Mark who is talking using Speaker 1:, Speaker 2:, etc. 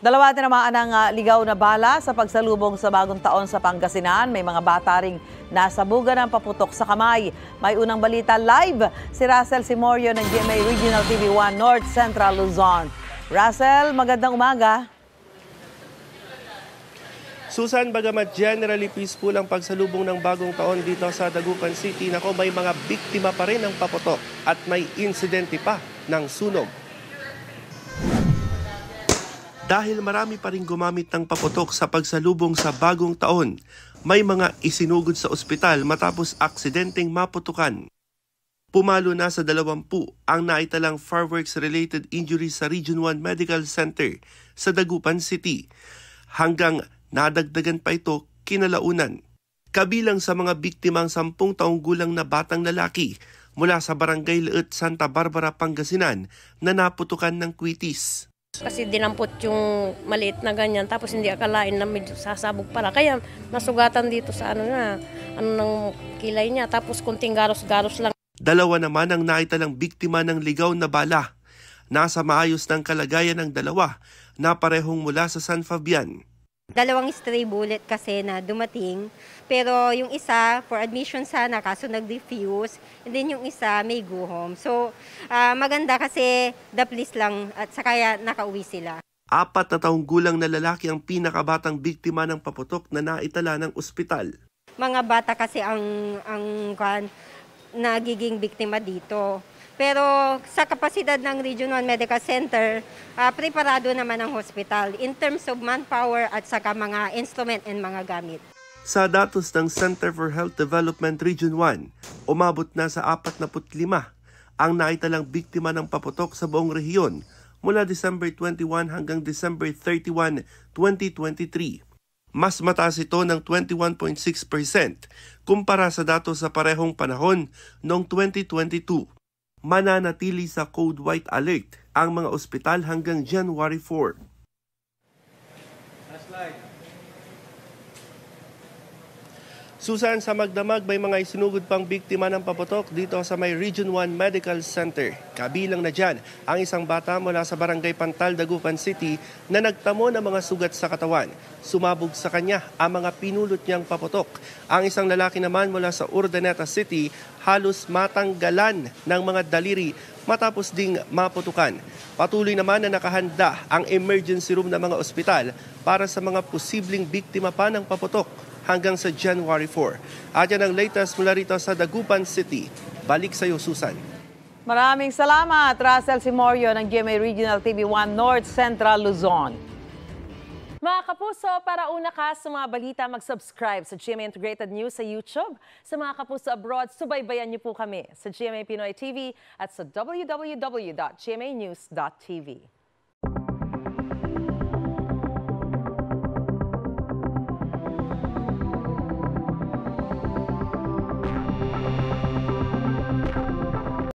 Speaker 1: Dalawa tinamaan ng ligaw na bala sa pagsalubong sa bagong taon sa Pangasinan. May mga bata ring nasabugan ng paputok sa kamay. May unang balita live si Russell Simorio ng GMA Regional TV1 North Central Luzon. Russell, magandang umaga.
Speaker 2: Susan, bagamat generally peaceful ang pagsalubong ng bagong taon dito sa Dagupan City, may mga biktima pa rin ng paputok at may insidente pa ng sunog. Dahil marami pa rin gumamit ng paputok sa pagsalubong sa bagong taon, may mga isinugod sa ospital matapos aksidenteng maputukan. Pumalo na sa 20 ang naitalang fireworks-related injuries sa Region 1 Medical Center sa Dagupan City, hanggang nadagdagan pa ito kinalaunan. Kabilang sa mga biktimang 10 taong gulang na batang lalaki mula sa Barangay Leut, Santa Barbara, Pangasinan na naputukan ng kwitis.
Speaker 3: Kasi dinampot yung maliit na ganyan, tapos hindi akalain na medyo sasabog pala. Kaya nasugatan dito sa ng kilay niya, tapos kunting garos-garos lang.
Speaker 2: Dalawa naman ang naitalang biktima ng ligaw na bala. Nasa maayos ng kalagayan ng dalawa na parehong mula sa San Fabian.
Speaker 4: 2 stray bullet kasi na dumating, pero yung isa for admission sana kaso nag-defuse, and then yung isa may go home. So maganda kasi the police lang at saka nakauwi sila.
Speaker 2: 4 na taong gulang na lalaki ang pinakabatang biktima ng paputok na naitala ng ospital.
Speaker 4: Mga bata kasi ang nagiging biktima dito. Pero sa kapasidad ng Region 1 Medical Center, preparado naman ang hospital in terms of manpower at saka mga instrument and mga gamit.
Speaker 2: Sa datos ng Center for Health Development Region 1, umabot na sa 45 ang naitalang biktima ng paputok sa buong rehiyon mula December 21 hanggang December 31, 2023. Mas mataas ito ng 21.6% kumpara sa datos sa parehong panahon noong 2022. Mananatili sa Code White Alert ang mga ospital hanggang January 4. Susan, sa Magdamag may mga isinugod pang biktima ng paputok dito sa may Region 1 Medical Center. Kabilang na dyan ang isang bata mula sa Barangay Pantal, Dagupan City na nagtamo ng mga sugat sa katawan. Sumabog sa kanya ang mga pinulot niyang paputok. Ang isang lalaki naman mula sa Urdaneta City halos matanggalan ng mga daliri matapos ding maputukan. Patuloy naman na nakahanda ang emergency room ng mga ospital para sa mga posibleng biktima pa ng paputok hanggang sa January 4. At yan ang latest mula rito sa Dagupan City. Balik sa iyo, Susan.
Speaker 1: Maraming salamat, Russell Simorio ng GMA Regional TV1 North Central Luzon.
Speaker 5: Mga kapuso, para una ka sa mga balita, mag-subscribe sa GMA Integrated News sa YouTube. Sa mga kapuso abroad, subaybayan niyo po kami sa GMA Pinoy TV at sa www.gmanews.tv.